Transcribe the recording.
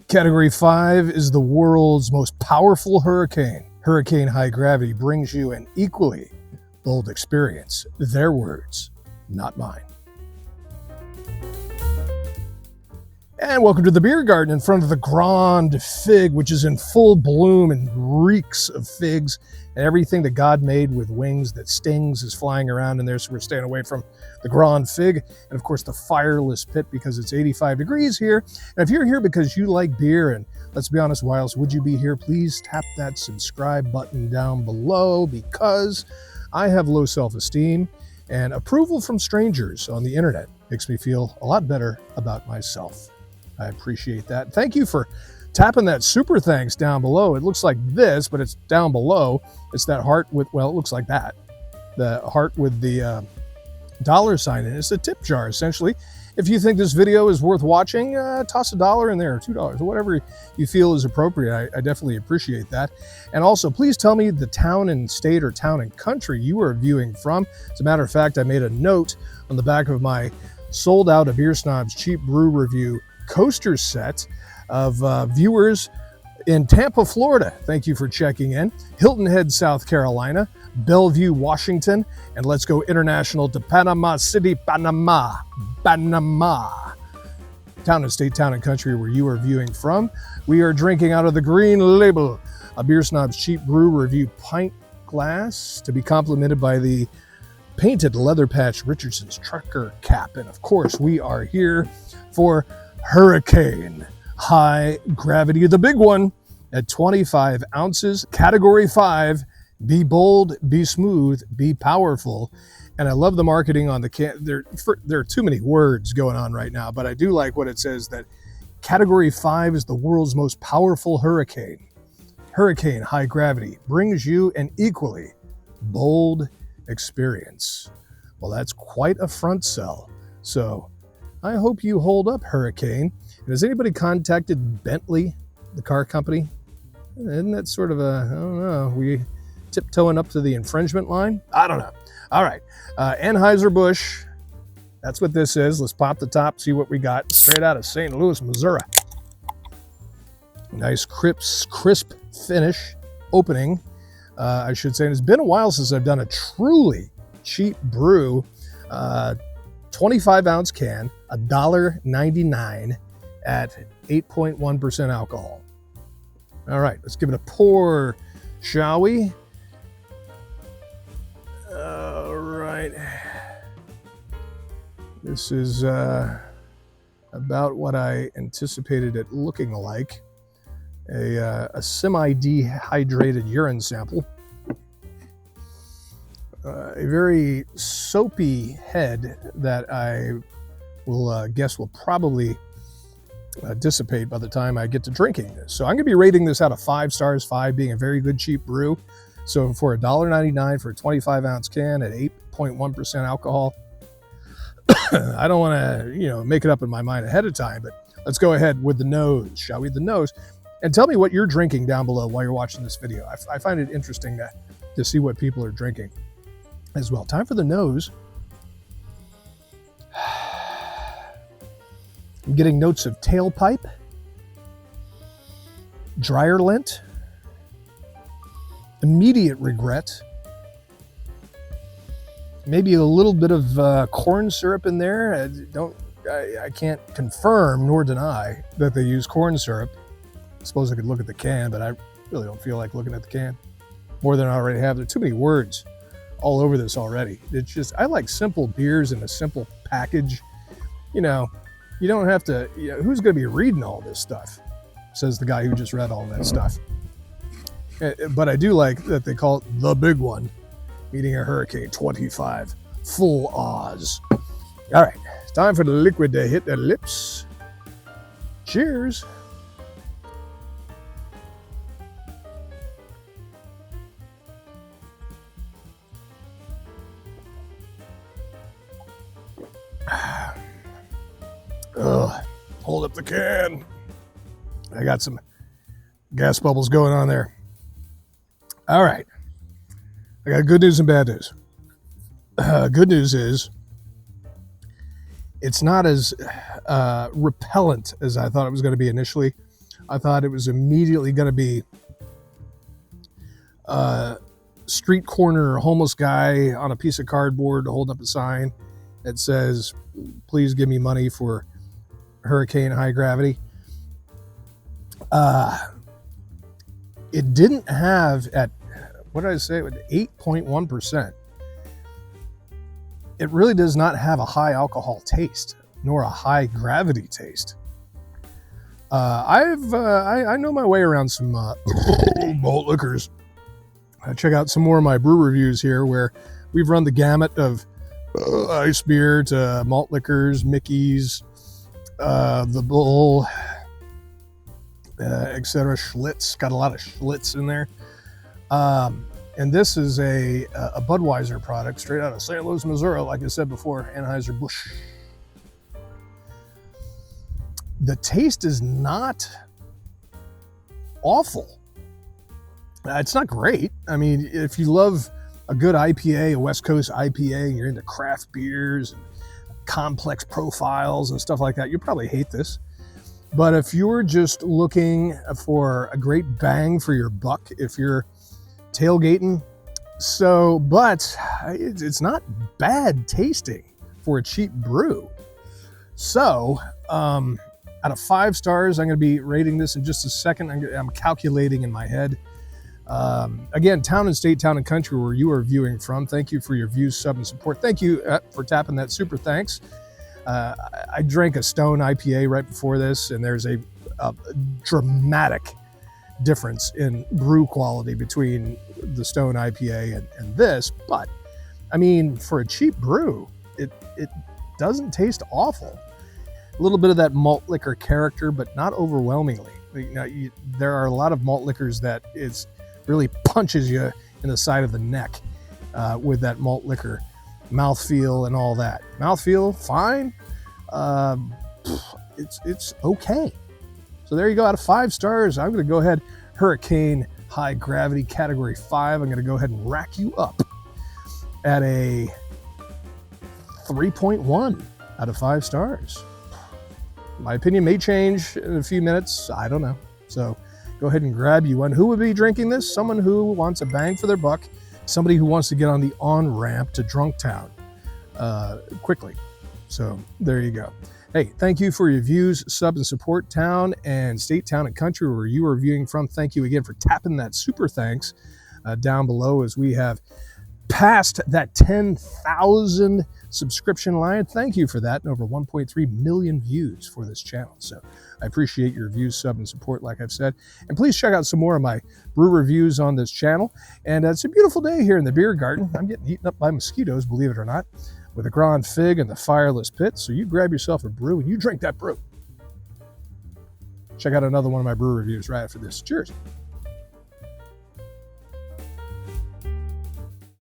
Category 5 is the world's most powerful hurricane. Hurricane high gravity brings you an equally bold experience. Their words, not mine. And welcome to the beer garden in front of the Grand Fig, which is in full bloom and reeks of figs, and everything that God made with wings that stings is flying around in there, so we're staying away from the Grand Fig, and of course the fireless pit because it's 85 degrees here. And if you're here because you like beer, and let's be honest, why else would you be here? Please tap that subscribe button down below, because I have low self-esteem, and approval from strangers on the internet makes me feel a lot better about myself. I appreciate that. Thank you for tapping that super thanks down below. It looks like this, but it's down below. It's that heart with, well, it looks like that. The heart with the dollar sign in it. It's a tip jar, essentially. If you think this video is worth watching, toss $1 in there, or $2, or whatever you feel is appropriate. I definitely appreciate that. And also, please tell me the town and state or town and country you are viewing from. As a matter of fact, I made a note on the back of my sold out a Beer Snob's Cheap Brew review coaster set of viewers in Tampa, Florida. Thank you for checking in. Hilton Head, South Carolina, Bellevue, Washington, and let's go international to Panama City, Panama. Town and state, town and country where you are viewing from. We are drinking out of the green label, a Beer Snob's Cheap Brew review pint glass, to be complemented by the painted leather patch Richardson's trucker cap. And of course, we are here for Hurricane high gravity, the big one, at 25 ounces. Category 5, be bold, be smooth, be powerful. And I love the marketing on the can. There are too many words going on right now, but I do like what it says, that Category 5 is the world's most powerful hurricane. Hurricane high gravity brings you an equally bold experience. Well, that's quite a front sell. So I hope you hold up, Hurricane. And has anybody contacted Bentley, the car company? Isn't that sort of a, I don't know, we tiptoeing up to the infringement line? I don't know. All right, Anheuser-Busch, that's what this is. Let's pop the top, see what we got. Straight out of St. Louis, Missouri. Nice crisp finish, opening, I should say. And it's been a while since I've done a truly cheap brew. 25 ounce can, $1.99 at 8.1% alcohol. All right, let's give it a pour, shall we? All right. This is about what I anticipated it looking like. A semi-dehydrated urine sample. A very soapy head that I will guess will probably dissipate by the time I get to drinking this. So I'm going to be rating this out of 5 stars, 5 being a very good cheap brew. So for $1.99 for a 25 ounce can at 8.1% alcohol, I don't want to, make it up in my mind ahead of time, but let's go ahead with the nose, shall we? The nose. And tell me what you're drinking down below while you're watching this video. I find it interesting to see what people are drinking as well. Time for the nose. I'm getting notes of tailpipe, dryer lint, immediate regret, maybe a little bit of corn syrup in there. I can't confirm nor deny that they use corn syrup. I suppose I could look at the can, but I really don't feel like looking at the can more than I already have. There are too many words all over this already. It's just, I like simple beers in a simple package. You don't have to, who's going to be reading all this stuff? Says the guy who just read all that stuff. But I do like that they call it the big one, meaning a Hurricane 25, full Oz. All right, it's time for the liquid to hit the lips. Cheers. Hold up the can. I got some gas bubbles going on there. All right. I got good news and bad news. Good news is it's not as repellent as I thought it was going to be initially. I thought it was immediately going to be street corner homeless guy on a piece of cardboard holding up a sign that says, please give me money for hurricane high gravity. It didn't have, at, what did I say, 8.1%. It really does not have a high alcohol taste, nor a high gravity taste. I know my way around some malt liquors. Check out some more of my brew reviews here, where we've run the gamut of ice beer to malt liquors, Mickey's, the Bull, etc. Schlitz, got a lot of Schlitz in there. And this is a Budweiser product straight out of St. Louis, Missouri, like I said before, Anheuser-Busch. The taste is not awful. It's not great. I mean, if you love a good IPA, a West Coast IPA, and you're into craft beers and complex profiles and stuff like that, you'll probably hate this. But if you're just looking for a great bang for your buck, if you're tailgating, but it's not bad tasting for a cheap brew. So, out of 5 stars, I'm going to be rating this in just a second. I'm calculating in my head. Again, town and state, town and country, where you are viewing from. Thank you for your views, sub, and support. Thank you for tapping that super thanks. I drank a Stone IPA right before this, and there's a dramatic difference in brew quality between the Stone IPA and this. But, I mean, for a cheap brew, it doesn't taste awful. A little bit of that malt liquor character, but not overwhelmingly. There are a lot of malt liquors that it really punches you in the side of the neck with that malt liquor mouthfeel and all that. Mouthfeel, fine. It's okay. So there you go. Out of 5 stars, I'm going to go ahead. Hurricane high gravity category 5. I'm going to go ahead and rack you up at a 3.1 out of 5 stars. My opinion may change in a few minutes. I don't know. So go ahead and grab you one. Who would be drinking this? Someone who wants a bang for their buck. Somebody who wants to get on the on-ramp to Drunk Town quickly. So there you go. Hey, thank you for your views, sub, and support. Town and state, town and country, where you are viewing from. Thank you again for tapping that super thanks down below as we have passed that 10,000 subscription line. Thank you for that, and over 1.3 million views for this channel. So I appreciate your views, sub, and support, like I've said. And please check out some more of my brew reviews on this channel. And it's a beautiful day here in the beer garden. I'm getting eaten up by mosquitoes, believe it or not, with a Grand Fig and the fireless pit. So you grab yourself a brew and you drink that brew. Check out another one of my brew reviews right after this. Cheers.